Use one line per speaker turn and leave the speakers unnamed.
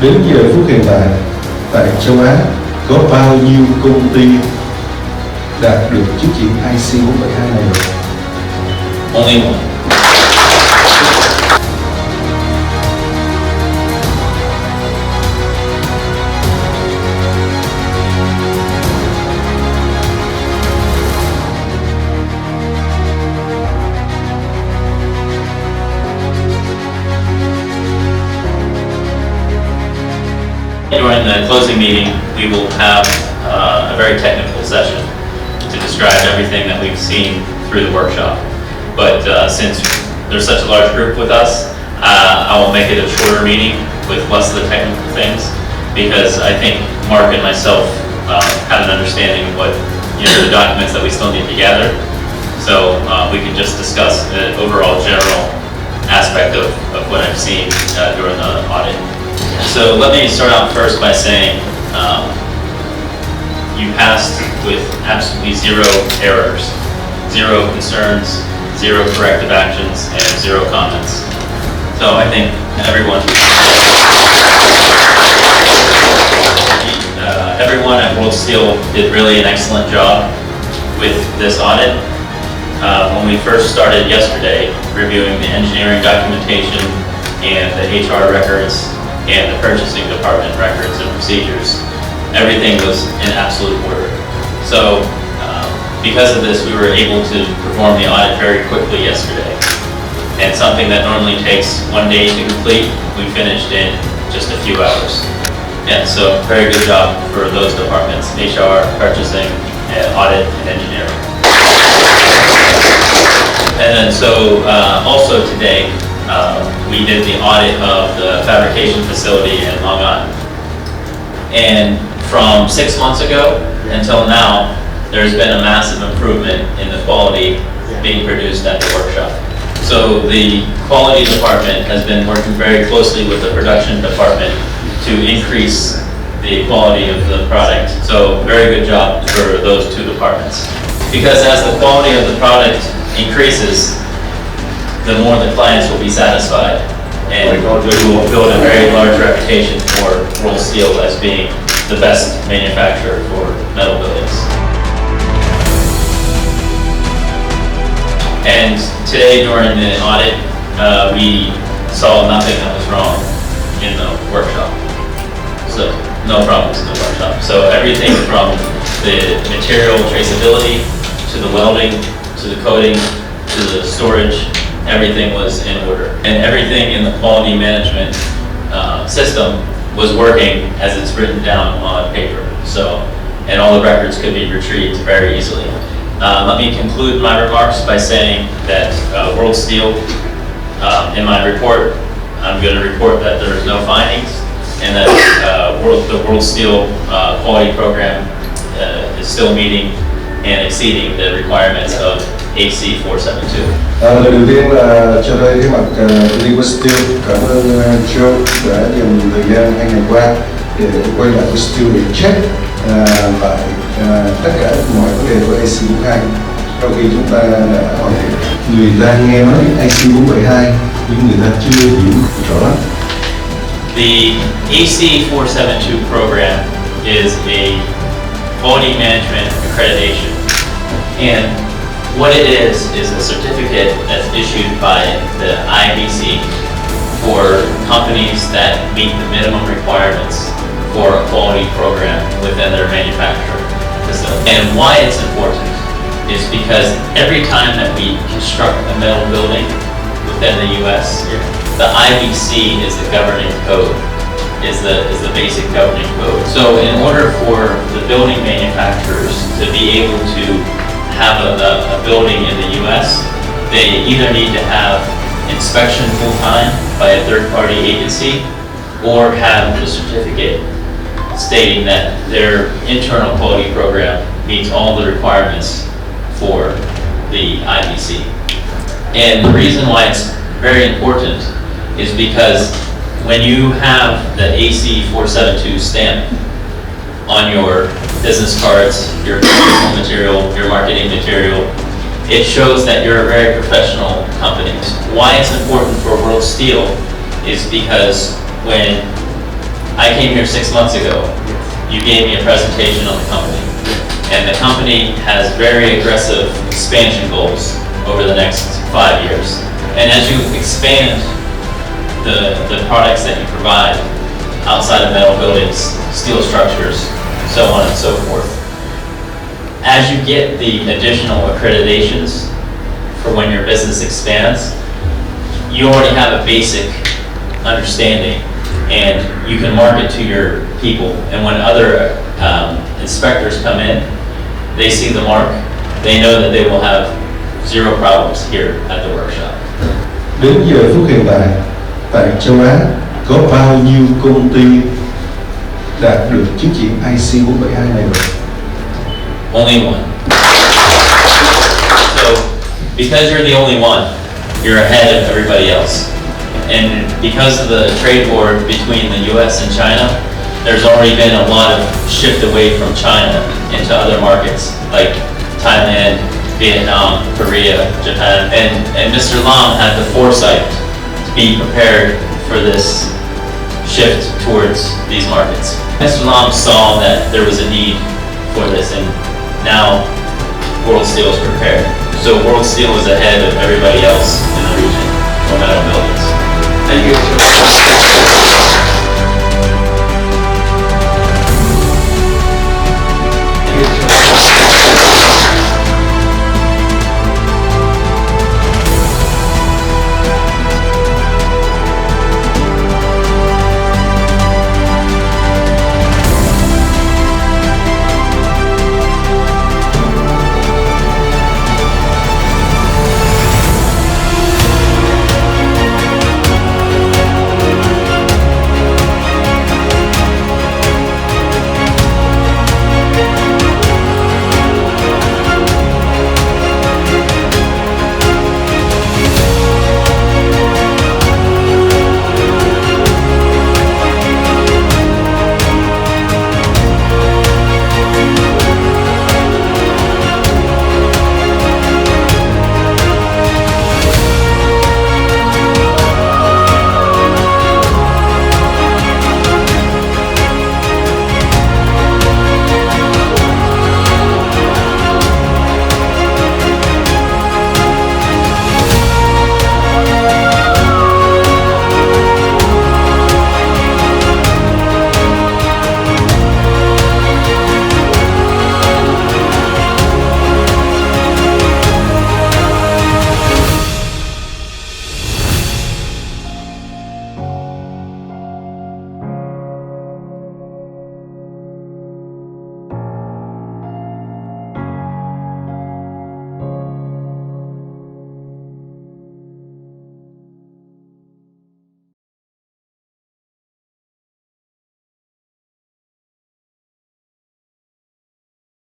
Đến giờ phút hiện tại, tại châu Á có bao nhiêu công ty đạt được chứng chỉ IC472 này rồi?
Only one. During the closing meeting, we will have a very technical session to describe everything that we've seen through the workshop. But since there's such a large group with us, I will make it a shorter meeting with less of the technical things, because I think Mark and myself have an understanding of what, the documents that we still need to gather. So we can just discuss the overall general aspect of what I've seen during the audit. So let me start out first by saying you passed with absolutely 0 errors, 0 concerns, 0 corrective actions, and 0 comments. So I think everyone at WorldSteel did really an excellent job with this audit. When we first started yesterday reviewing the engineering documentation and the HR records and the purchasing department records and procedures, everything was in absolute order. So because of this, we were able to perform the audit very quickly yesterday. And something that normally takes 1 day to complete, we finished in just a few hours. And so very good job for those departments, HR, purchasing, and audit, and engineering. And then so also today, we did the audit of the fabrication facility in Long Island. And from 6 months ago until now, there's been a massive improvement in the quality being produced at the workshop. So the quality department has been working very closely with the production department to increase the quality of the product. So very good job for those 2 departments. Because as the quality of the product increases, the more the clients will be satisfied, and we will build a very large reputation for WorldSteel as being the best manufacturer for metal buildings. And today during the audit, we saw nothing that was wrong in the workshop. So no problems in the workshop. So everything from the material traceability to the welding to the coating to the storage, everything was in order. And everything in the quality management system was working as it's written down on paper. So, and all the records could be retrieved very easily. Let me conclude my remarks by saying that WorldSteel, in my report, I'm going to report that there is no findings, and that the WorldSteel quality program is still meeting and exceeding the requirements of AC472.
Lời đầu tiên là cho đây cái mặt công ty WorldSteel cảm ơn Joe đã dành thời gian 2 ngày qua để quay lại WorldSteel để check lại tất cả mọi vấn đề của AC472. Sau khi chúng ta đã hoàn thiện, người ta nghe nói AC472 nhưng người ta chưa hiểu rõ lắm.
The AC472 program is a quality management accreditation, and what it is a certificate that's issued by the IBC for companies that meet the minimum requirements for a quality program within their manufacturing facility. And why it's important is because every time that we construct a metal building within the U.S., the IBC is the governing code, is the basic governing code. So in order for the building manufacturers to be able to have a building in the U.S., they either need to have inspection full-time by a third-party agency or have the certificate stating that their internal quality program meets all the requirements for the IBC. And the reason why it's very important is because when you have the AC472 stamp on your business cards, your promotional material, your marketing material, it shows that you're a very professional company. Why it's important for WorldSteel is because when I came here 6 months ago. You gave me a presentation on the company. And the company has very aggressive expansion goals over the next 5 years. And as you expand the products that you provide outside of metal buildings, steel structures, so on and so forth, as you get the additional accreditations for when your business expands, you already have a basic understanding and you can market to your people. And when other inspectors come in, they see the mark, they know that they will have zero problems here at the workshop.
Đến giờ phút hiện tại, tại châu Á có bao nhiêu công ty đạt được chứng chỉ IC472 này rồi?
Only one. So, because you're the only one, you're ahead of everybody else. And because of the trade war between the US and China, there's already been a lot of shift away from China into other markets like Thailand, Vietnam, Korea, Japan. And Mr. Lam had the foresight to be prepared for this shift towards these markets. Mr. Lam saw that there was a need for this, and now WorldSteel is prepared. So WorldSteel is ahead of everybody else in the region for metal buildings. Thank you.